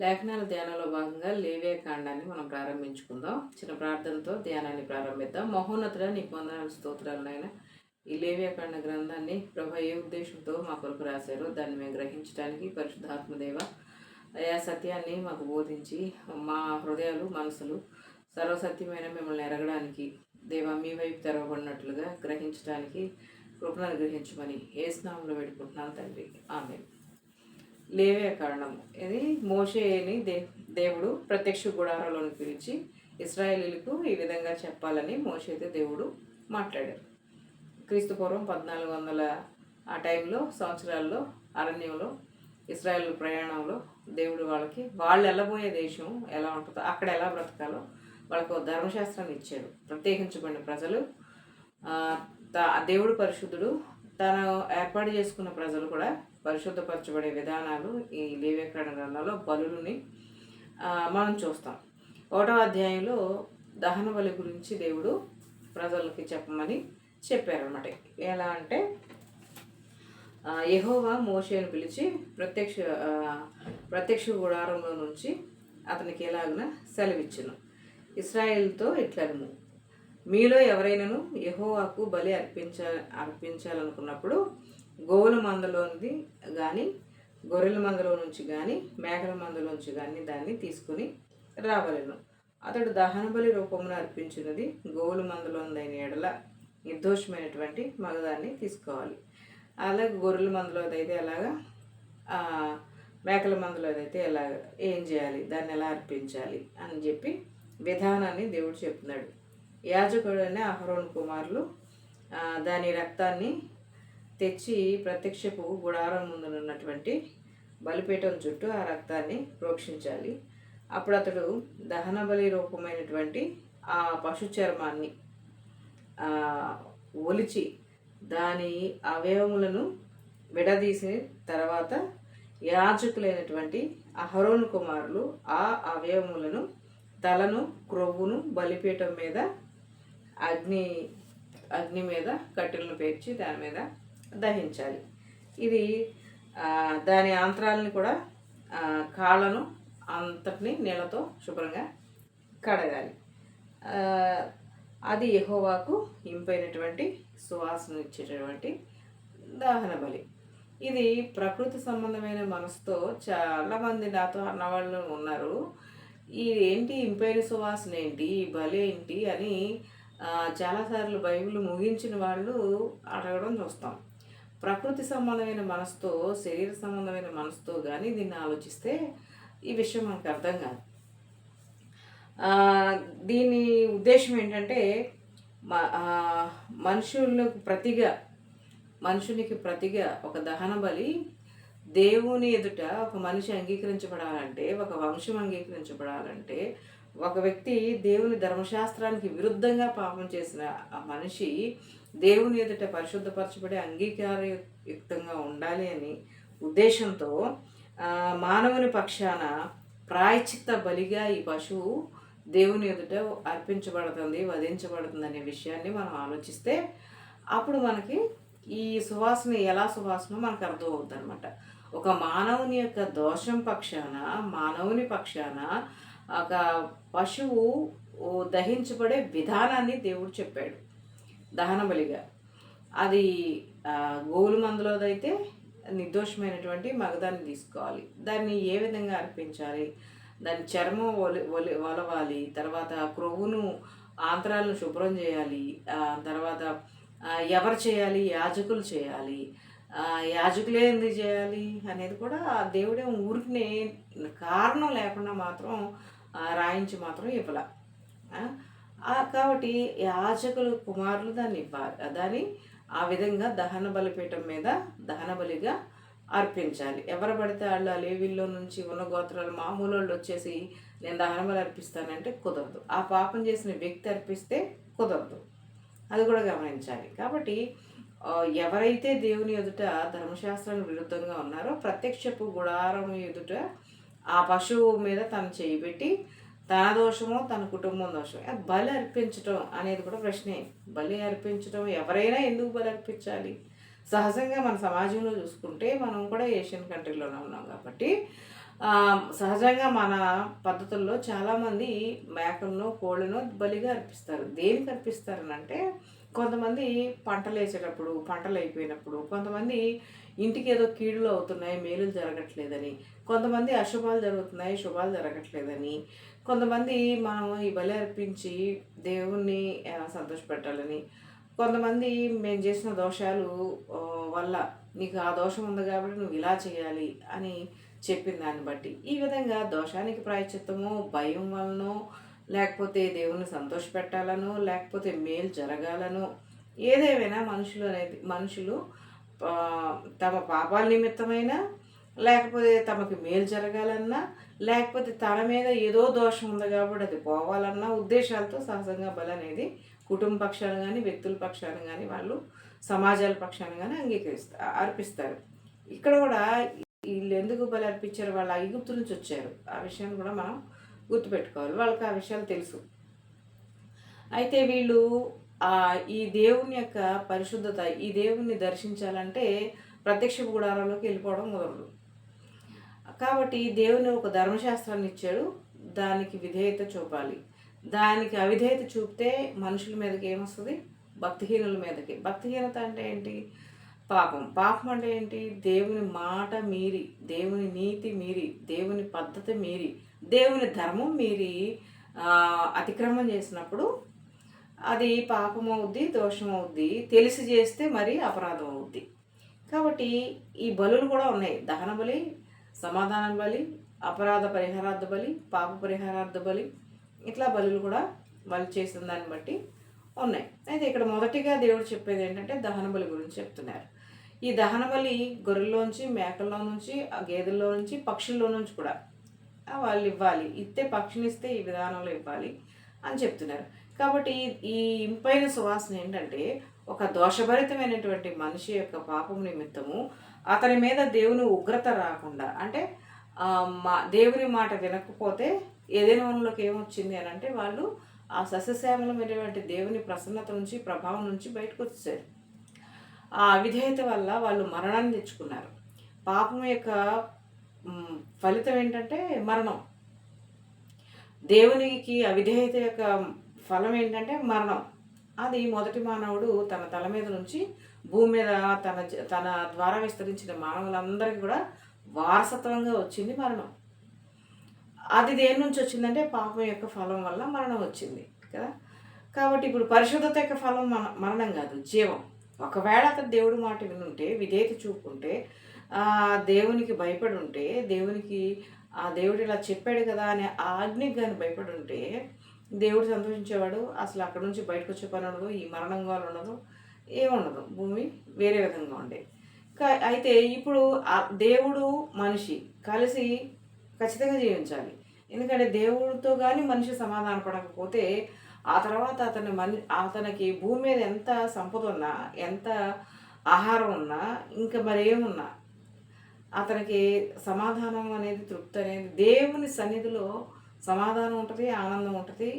లేఖనాల ధ్యానంలో భాగంగా లేవే కాండాన్ని మనం ప్రారంభించుకుందాం. చిన్న ప్రార్థనతో ధ్యానాన్ని ప్రారంభిద్దాం. మహోన్నతుడ నీకు వందనాలు స్తోత్రాలు నాయన. ఈ లేవే కాండ గ్రంథాన్ని ప్రభు ఏ ఉద్దేశంతో మా కొరకు రాశారో దాన్ని మేము గ్రహించడానికి పరిశుద్ధాత్మదేవ అయా సత్యాన్ని మాకు బోధించి మా హృదయాలు మనసులు సర్వసత్యమైన మిమ్మల్ని ఎరగడానికి దేవా మీ వైపు తెరవబడినట్లుగా గ్రహించడానికి కృపను గ్రహించమని ఏ స్నామంలో పెట్టుకుంటున్నాను తండ్రి. ఆమె లేవే కారణం ఇది మోషేని దేవుడు ప్రత్యక్ష గుడారాలను పిలిచి ఇశ్రాయేలీలకు ఈ విధంగా చెప్పాలని మోషేతో దేవుడు మాట్లాడారు. క్రీస్తుపూర్వం 1400 ఆ టైంలో సంవత్సరాల్లో అరణ్యంలో ఇశ్రాయేల్ ప్రయాణంలో దేవుడు వాళ్ళు వెళ్ళబోయే దేశం ఎలా ఉంటుందో అక్కడ ఎలా బ్రతకాలో వాళ్ళకు ధర్మశాస్త్రాన్ని ఇచ్చాడు. ప్రత్యేకించబడిన ప్రజలు దేవుడు పరిశుద్ధుడు, తను ఏర్పాటు చేసుకున్న ప్రజలు కూడా పరిశుద్ధపరచబడే విధానాలు ఈ లేవ్యకాండ గ్రంథంలో బలులని మనం చూస్తాం. 1వ అధ్యాయంలో దహన బలి గురించి దేవుడు ప్రజలకి చెప్పమని చెప్పారనమాట. ఎలా అంటే యెహోవా మోషేను పిలిచి ప్రత్యక్ష గుడారంలో నుంచి అతనికి ఎలాగన సెలవిచ్చును. ఇశ్రాయేల్తో ఇట్లను, మీలో ఎవరైనాను యెహోవాకు బలి అర్పించాలనుకున్నప్పుడు గోవుల మందలోనిది కానీ గొర్రెల మందలో నుంచి కానీ మేకల మందలోంచి కానీ దాన్ని తీసుకుని రావలను. అతడు దహన బలి రూపమును అర్పించినది గోవుల మందలోనిదైన ఎడల నిర్దోషమైనటువంటి మగదాన్ని తీసుకోవాలి. అలాగే గొర్రెల మందలోదైతే ఎలాగా, మేకల మందలోదైతే ఎలాగ, ఏం చేయాలి, దాన్ని ఎలా అర్పించాలి అని చెప్పి విధానాన్ని దేవుడు చెప్తున్నాడు. యాజకుడైన అహరోను కుమారులు దాని రక్తాన్ని తెచ్చి ప్రత్యక్షపు గుడారం ముందునున్నటువంటి బలిపీఠం చుట్టూ ఆ రక్తాన్ని ప్రోక్షించాలి. అప్పుడు అతడు దహన బలి రూపమైనటువంటి ఆ పశు చర్మాన్ని ఒలిచి దాని అవయవములను విడదీసిన తర్వాత యాజకులైనటువంటి అహరోను కుమారులు ఆ అవయవములను, తలను, క్రొవ్వును బలిపీఠం మీద అగ్ని మీద కట్టెలను పేర్చి దాని మీద దహించాలి. ఇది దాని ఆంత్రాలని కూడా కాళ్ళను అంతటిని నీళ్ళతో శుభ్రంగా కడగాలి. అది యెహోవాకు ఇంపైనటువంటి సువాసన ఇచ్చేటటువంటి దహన బలి. ఇది ప్రకృతి సంబంధమైన మనసుతో చాలామంది నాతో అన్నవాళ్ళు ఉన్నారు. ఏంటి ఇంపైన సువాసన ఏంటి, ఈ బలి ఏంటి అని చాలాసార్లు బైబిల్ ముగించిన వాళ్ళు అడగడం చూస్తాం. ప్రకృతి సంబంధమైన మనసుతో, శరీర సంబంధమైన మనసుతో కానీ దీన్ని ఆలోచిస్తే ఈ విషయం మనకు అర్థం కాదు. దీని ఉద్దేశం ఏంటంటే మనుషునికి ప్రతిగా ఒక దహన బలి దేవుని ఎదుట ఒక మనిషి అంగీకరించబడాలంటే, ఒక వంశం అంగీకరించబడాలంటే, ఒక వ్యక్తి దేవుని ధర్మశాస్త్రానికి విరుద్ధంగా పాపం చేసిన ఆ మనిషి దేవుని ఎదుట పరిశుద్ధపరచబడి అంగీకారయుక్తంగా ఉండాలి అని ఉద్దేశంతో మానవుని పక్షాన ప్రాయశ్చిత్త బలిగా ఈ పశువు దేవుని ఎదుట అర్పించబడుతుంది, వధించబడుతుంది అనే విషయాన్ని మనం ఆలోచిస్తే అప్పుడు మనకి ఈ సువాసన ఎలా సువాసన మనకు అర్థమవుతుంది అనమాట. ఒక మానవుని యొక్క దోషం పక్షాన, మానవుని పక్షాన ఒక పశువు దహించబడే విధానాన్ని దేవుడు చెప్పాడు దహన బలిగా. అది గోవుల మందలోదైతే నిర్దోషమైనటువంటి మగదాన్ని తీసుకోవాలి. దాన్ని ఏ విధంగా అర్పించాలి, దాని చర్మం ఒలవాలి, తర్వాత క్రొవ్వును ఆంత్రాలను శుభ్రం చేయాలి, తర్వాత ఎవరు చేయాలి, యాజకులు చేయాలి, యాజకులే ఎందుకు చేయాలి అనేది కూడా దేవుడే ఊరికినే కారణం లేకుండా మాత్రం రాయించి మాత్రం ఇవ్వాల. కాబట్టి యాజకులు కుమారులు దాన్ని ఇవ్వాలి. దాన్ని ఆ విధంగా దహన బలిపీఠం మీద దహన బలిగా అర్పించాలి. ఎవరు పడితే వాళ్ళు లేవీల్లో నుంచి ఉన్న గోత్రాలు మామూలు వాళ్ళు వచ్చేసి నేను దహన బలి అర్పిస్తానంటే కుదరదు. ఆ పాపం చేసిన వ్యక్తి అర్పిస్తే కుదరదు. అది కూడా గమనించాలి. కాబట్టి ఎవరైతే దేవుని ఎదుట ధర్మశాస్త్రానికి విరుద్ధంగా ఉన్నారో ప్రత్యక్షపు గుడారం ఎదుట ఆ పశువు మీద తను చేయిబెట్టి తన దోషమో తన కుటుంబం దోషమో బలి అర్పించటం అనేది కూడా ప్రశ్నే. బలి అర్పించటం ఎవరైనా ఎందుకు బలి అర్పించాలి? సహజంగా మన సమాజంలో చూసుకుంటే మనం కూడా ఏషియన్ కంట్రీలోనే ఉన్నాం కాబట్టి సహజంగా మన పద్ధతుల్లో చాలామంది మేకలను కోళ్ళను బలిగా అర్పిస్తారు. దేనికి అర్పిస్తారనంటే కొంతమంది పంటలు వేసేటప్పుడు, పంటలు అయిపోయినప్పుడు, కొంతమంది ఇంటికి ఏదో కీడులు అవుతున్నాయి, మేలులు జరగట్లేదని, కొంతమంది అశుభాలు జరుగుతున్నాయి, శుభాలు జరగట్లేదని, కొంతమంది మనం ఈ బలి అర్పించి దేవుణ్ణి సంతోషపెట్టాలని, కొంతమంది మేము చేసిన దోషాలు వల్ల నీకు ఆ దోషం ఉంది కాబట్టి నువ్వు ఇలా చేయాలి అని చెప్పిన దాన్ని బట్టి ఈ విధంగా దోషానికి ప్రాయశ్చిత్తమో భయం వలనో లేకపోతే దేవుని సంతోషపెట్టాలనో లేకపోతే మేలు జరగాలనో ఏదేమైనా మనుషులు తమ పాపాల నిమిత్తమైనా లేకపోతే తమకి మేలు జరగాలన్నా లేకపోతే తన మీద ఏదో దోషం ఉంది కాబట్టి అది పోవాలన్న ఉద్దేశాలతో సహజంగా బలి అనేది కుటుంబ పక్షాన కానీ వ్యక్తుల పక్షాన కానీ వాళ్ళు సమాజాల పక్షాన కానీ అర్పిస్తారు. ఇక్కడ కూడా వీళ్ళు ఎందుకు బలి అర్పించారు, వాళ్ళు ఐగుప్తు నుంచి వచ్చారు. ఆ విషయాన్ని కూడా మనం గుర్తుపెట్టుకోవాలి. వాళ్ళకి ఆ విషయాలు తెలుసు. అయితే వీళ్ళు ఈ దేవుని యొక్క పరిశుద్ధత, ఈ దేవుణ్ణి దర్శించాలంటే ప్రత్యక్ష గుడారంలోకి వెళ్ళిపోవడం కుదరదు. కాబట్టి దేవుని ఒక ధర్మశాస్త్రాన్ని ఇచ్చాడు, దానికి విధేయత చూపాలి. దానికి అవిధేయత చూపితే మనుషుల మీదకి ఏమొస్తుంది? భక్తిహీనుల మీదకి. భక్తిహీనత అంటే ఏంటి? పాపం. పాపం అంటే ఏంటి? దేవుని మాట మీరి, దేవుని నీతి మీరి, దేవుని పద్ధతి మీరి, దేవుని ధర్మం మీరి అతిక్రమం చేసినప్పుడు అది పాపం అవుద్ది, దోషం అవుద్ది. తెలిసి చేస్తే మరి అపరాధం అవుద్ది. కాబట్టి ఈ బలులు కూడా ఉన్నాయి. దహన బలి, సమాధాన బలి, అపరాధ పరిహారార్థ బలి, పాప పరిహారార్థ బలి, ఇట్లా బలులు కూడా వాళ్ళు చేసిన దాన్ని బట్టి ఉన్నాయి. అయితే ఇక్కడ మొదటిగా దేవుడు చెప్పేది ఏంటంటే దహన బలి గురించి చెప్తున్నారు. ఈ దహన బలి గొర్రెల్లోంచి, మేకల్లో నుంచి, గేదెల్లో నుంచి, పక్షుల్లో నుంచి కూడా వాళ్ళు ఇవ్వాలి. ఇస్తే పక్షినిస్తే ఈ విధానంలో ఇవ్వాలి అని చెప్తున్నారు. కాబట్టి ఈ ఇంపైన సువాసన ఏంటంటే ఒక దోషభరితమైనటువంటి మనిషి యొక్క పాపం నిమిత్తము అతని మీద దేవుని ఉగ్రత రాకుండా, అంటే దేవుని మాట వినకపోతే ఏదైనా వనంలోకి ఏమొచ్చింది అని అంటే వాళ్ళు ఆ సస్యశ్యామలమైనటువంటి దేవుని ప్రసన్నత నుంచి, ప్రభావం నుంచి బయటకు వచ్చేసారు. ఆ అవిధేయత వల్ల వాళ్ళు మరణాన్ని తెచ్చుకున్నారు. పాపం యొక్క ఫలితం ఏంటంటే మరణం. దేవునికి అవిధేయత యొక్క ఫలం ఏంటంటే మరణం. అది మొదటి మానవుడు తన తల మీద నుంచి భూమి మీద తన ద్వారా విస్తరించిన మానవులందరికీ కూడా వారసత్వంగా వచ్చింది మరణం. అది దేని నుంచి వచ్చిందంటే పాపం యొక్క ఫలం వల్ల మరణం వచ్చింది కదా. కాబట్టి ఇప్పుడు పరిశుద్ధత యొక్క ఫలం మరణం కాదు, జీవం. ఒకవేళ అతను దేవుడి మాట వినుంటే, విధేయత చూపుకుంటే, దేవునికి భయపడి ఉంటే, దేవునికి ఆ దేవుడు ఇలా చెప్పాడు కదా అని ఆజ్ఞకి కానీ భయపడి ఉంటే దేవుడు సంతోషించేవాడు. అసలు అక్కడ నుంచి బయటకు వచ్చే పని ఉండదు, ఈ మరణంగా ఉండదు, ఏముండదు, భూమి వేరే విధంగా ఉండేది. అయితే ఇప్పుడు దేవుడు మనిషి కలిసి ఖచ్చితంగా జీవించాలి. ఎందుకంటే దేవుడితో కానీ మనిషి సమాధాన పడకపోతే ఆ తర్వాత అతనికి భూమి మీద ఎంత సంపద ఉన్నా, ఎంత ఆహారం ఉన్నా, ఇంకా మరేమున్నా అతనికి సమాధానం అనేది, తృప్తి అనేది, దేవుని సన్నిధిలో సమాధానం ఉంటుంది, ఆనందం ఉంటుంది.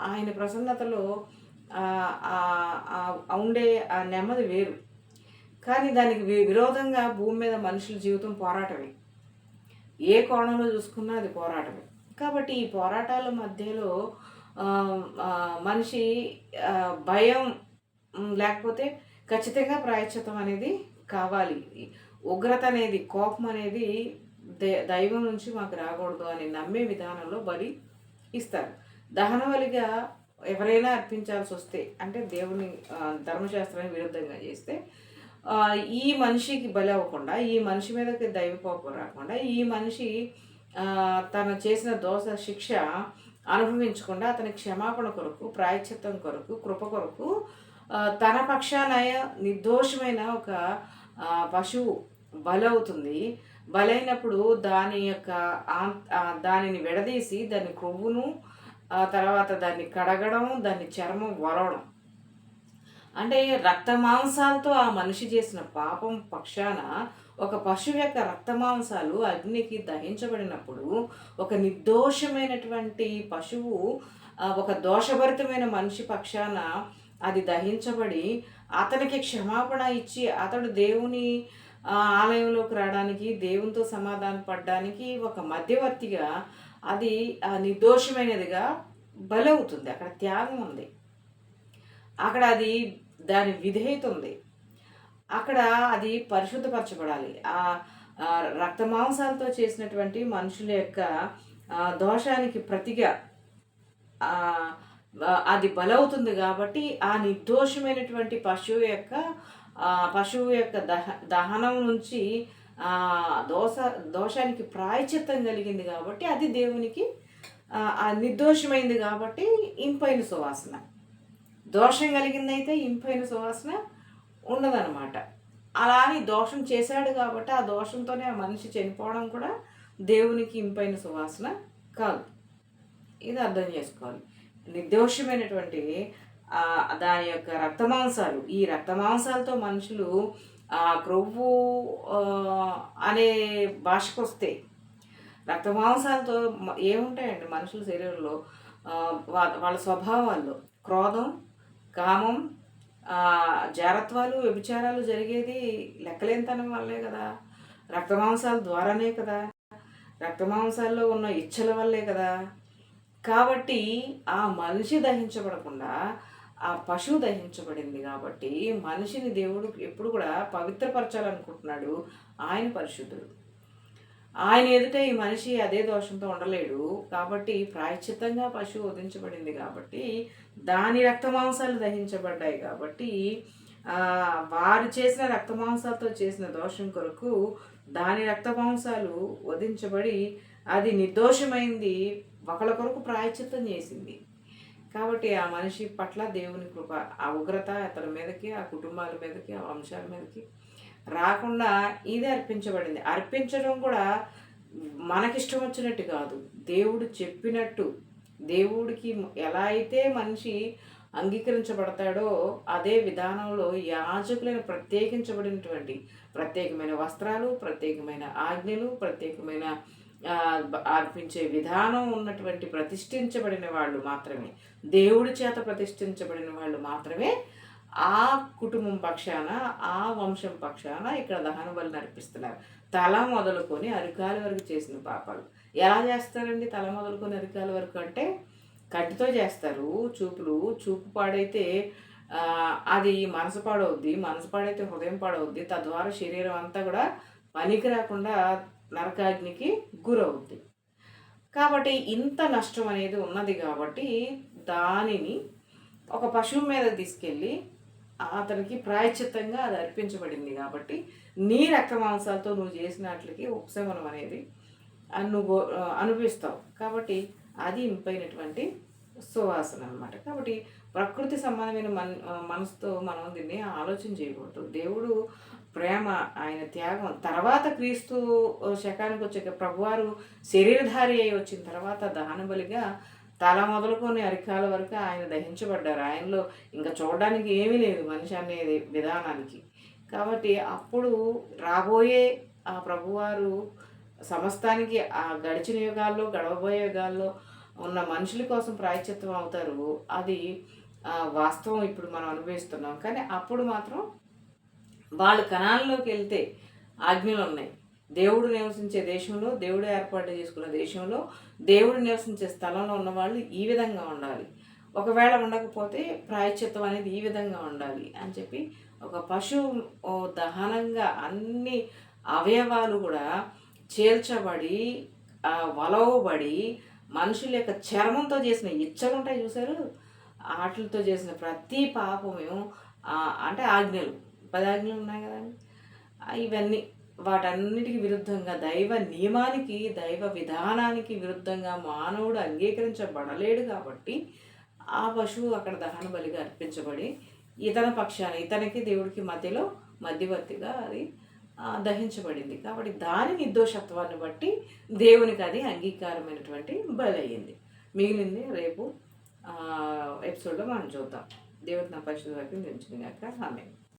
ఆయన ప్రసన్నతలో ఉండే ఆ నెమ్మది వేరు. కానీ దానికి విరోధంగా భూమి మీద మనుషుల జీవితం పోరాటమే. ఏ కోణంలో చూసుకున్నా అది పోరాటమే. కాబట్టి ఈ పోరాటాల మధ్యలో మనిషి భయం లేకపోతే ఖచ్చితంగా ప్రాయశ్చిత్తం అనేది కావాలి. ఉగ్రత అనేది, కోపం అనేది దైవం నుంచి మాకు రాకూడదు అని నమ్మే విధానంలో బలి ఇస్తారు. దహన బలిగా ఎవరైనా అర్పించాల్సి వస్తే, అంటే దేవుని ధర్మశాస్త్రానికి విరుద్ధంగా చేస్తే ఈ మనిషికి బలి అవ్వకుండా, ఈ మనిషి మీదకి దైవ కోపం రాకుండా, ఈ మనిషి తను చేసిన దోష శిక్ష అనుభవించకుండా అతని క్షమాపణ కొరకు, ప్రాయశ్చిత్తం కొరకు, కృప కొరకు తన పక్షాన నిర్దోషమైన ఒక పశువు బలవుతుంది. బలైనప్పుడు దానిని విడదీసి దాని కొవ్వును, తర్వాత దాన్ని కడగడం, దాన్ని చర్మం వలవడం, అంటే రక్త మాంసాలతో ఆ మనిషి చేసిన పాపం పక్షాన ఒక పశువు యొక్క రక్త మాంసాలు అగ్నికి దహించబడినప్పుడు ఒక నిర్దోషమైనటువంటి పశువు ఒక దోషభరితమైన మనిషి పక్షాన అది దహించబడి అతనికి క్షమాపణ ఇచ్చి అతడు దేవుని ఆలయంలోకి రావడానికి, దేవునితో సమాధాన పడడానికి ఒక మధ్యవర్తిగా అది నిర్దోషమైనదిగా బలవుతుంది. అక్కడ త్యాగం ఉంది. అక్కడ అది దాని విధేయత ఉంది. అక్కడ అది పరిశుద్ధపరచబడాలి. రక్త మాంసాలతో చేసినటువంటి మనుషుల యొక్క దోషానికి ప్రతిగా అది బలవుతుంది కాబట్టి ఆ నిర్దోషమైనటువంటి పశువు యొక్క దహనం నుంచి దోషానికి ప్రాయశ్చిత్తం కలిగింది కాబట్టి అది దేవునికి నిర్దోషమైంది కాబట్టి ఇంపైన సువాసన. దోషం కలిగిందైతే ఇంపైన సువాసన ఉండదన్నమాట. అలా అని దోషం చేశాడు కాబట్టి ఆ దోషంతోనే ఆ మనిషి చనిపోవడం కూడా దేవునికి ఇంపైన సువాసన కాదు. ఇది అర్థం చేసుకోవాలి. నిర్దోషమైనటువంటి దాని యొక్క రక్తమాంసాలు, ఈ రక్తమాంసాలతో మనుషులు క్రొవ్వు అనే భాషకు వస్తే రక్తమాంసాలతో ఏముంటాయండి మనుషుల శరీరంలో? వాళ్ళ స్వభావాల్లో క్రోధం, కామం, జారత్వాలు, వ్యభిచారాలు జరిగేది లెక్కలేనితనం వల్లే కదా, రక్తమాంసాల ద్వారానే కదా, రక్తమాంసాల్లో ఉన్న ఇచ్చల వల్లే కదా. కాబట్టి ఆ మనిషి దహించబడకుండా ఆ పశువు దహించబడింది కాబట్టి మనిషిని దేవుడు ఎప్పుడు కూడా పవిత్రపరచాలనుకుంటున్నాడు. ఆయన పరిశుద్ధుడు. ఆయన ఎదుట ఈ మనిషి అదే దోషంతో ఉండలేడు కాబట్టి ప్రాయశ్చిత్తంగా పశువు వధించబడింది కాబట్టి దాని రక్తమాంసాలు దహించబడ్డాయి కాబట్టి వారు చేసిన రక్తమాంసాలతో చేసిన దోషం కొరకు దాని రక్తమాంసాలు వధించబడి అది నిర్దోషమైంది ఒకళ్ళ కొరకు ప్రాయశ్చిత్తం చేసింది. కాబట్టి ఆ మనిషి పట్ల దేవుని కృప, ఆ ఉగ్రత అతని మీదకి, ఆ కుటుంబాల మీదకి, ఆ వంశాల మీదకి రాకుండా ఇది అర్పించబడింది. అర్పించడం కూడా మనకిష్టం వచ్చినట్టు కాదు, దేవుడు చెప్పినట్టు. దేవుడికి ఎలా అయితే మనిషి అంగీకరించబడతాడో అదే విధానంలో యాజకులైన ప్రత్యేకించబడినటువంటి ప్రత్యేకమైన వస్త్రాలు, ప్రత్యేకమైన ఆజ్ఞలు, ప్రత్యేకమైన అర్పించే విధానం ఉన్నటువంటి ప్రతిష్ఠించబడిన వాళ్ళు మాత్రమే, దేవుడి చేత ప్రతిష్ఠించబడిన వాళ్ళు మాత్రమే ఆ కుటుంబం పక్షాన, ఆ వంశం పక్షాన ఇక్కడ దహన బలి నడిపిస్తున్నారు. తల మొదలుకొని అరికాల వరకు చేసిన పాపాలు ఎలా చేస్తారండి? తల మొదలుకొని అరికాల వరకు అంటే కట్టితో చేస్తారు. చూపు పాడైతే అది మనసు పాడవుద్ది, మనసు పాడైతే హృదయం పాడవుద్ది, తద్వారా శరీరం అంతా కూడా పనికి రాకుండా నరకాగ్నికి గురవుద్ది. కాబట్టి ఇంత నష్టం అనేది ఉన్నది కాబట్టి దానిని ఒక పశువు మీద తీసుకెళ్ళి అతనికి ప్రాయశ్చిత్తంగా అది అర్పించబడింది కాబట్టి నీ రక్త మాంసాలతో నువ్వు చేసినట్లకి ఉపశమనం అనేది నువ్వు అనుభవిస్తావు. కాబట్టి అది ఇంపైనటువంటి సువాసన అనమాట. కాబట్టి ప్రకృతి సంబంధమైన మనసుతో మనం దీన్ని ఆలోచన చేయకూడదు. దేవుడు ప్రేమ, ఆయన త్యాగం తర్వాత క్రీస్తు శకానికి వచ్చే ప్రభువారు శరీరధారి అయి వచ్చిన తర్వాత దహన బలిగా తల మొదలుకొని అరికాల వరకు ఆయన దహించబడ్డారు. ఆయనలో ఇంకా చూడడానికి ఏమీ లేదు మనిషి అనేది విధానానికి. కాబట్టి అప్పుడు రాబోయే ఆ ప్రభువారు సమస్తానికి ఆ గడిచిన యుగాల్లో, గడవబోయే యుగాల్లో ఉన్న మనుషుల కోసం ప్రాయశ్చిత్తం అవుతారు. అది వాస్తవం ఇప్పుడు మనం అనుభవిస్తున్నాం. కానీ అప్పుడు మాత్రం వాళ్ళు కణాల్లోకి వెళ్తే ఆజ్ఞలు ఉన్నాయి. దేవుడు నివసించే దేశంలో, దేవుడు ఏర్పాటు చేసుకున్న దేశంలో, దేవుడు నివసించే స్థలంలో ఉన్నవాళ్ళు ఈ విధంగా ఉండాలి. ఒకవేళ ఉండకపోతే ప్రాయశ్చిత్తం అనేది ఈ విధంగా ఉండాలి అని చెప్పి ఒక పశువు దహనంగా అన్ని అవయవాలు కూడా చేల్చబడి వలవబడి మనుషుల యొక్క చర్మంతో చేసిన ఇచ్చలు ఉంటాయి చూసారు, వాటితో చేసిన ప్రతి పాపము అంటే ఆజ్ఞలు 10 ఆజ్ఞలు ఉన్నాయి కదండి, ఇవన్నీ వాటన్నిటికి విరుద్ధంగా దైవ నియమానికి, దైవ విధానానికి విరుద్ధంగా మానవుడు అంగీకరించబడలేడు కాబట్టి ఆ పశువు అక్కడ దహన బలిగా అర్పించబడి ఇతని పక్షాన, ఇతనికి దేవుడికి మధ్యలో మధ్యవర్తిగా అది దహించబడింది. కాబట్టి దాని నిర్దోషత్వాన్ని బట్టి దేవునికి అది అంగీకారమైనటువంటి బలి అయ్యింది. మిగిలింది రేపు ఎపిసోడ్లో మనం చూద్దాం. దేవుడికి నా పరిశుద్ధ వాక్యం దించింది కాక ఆమేన్.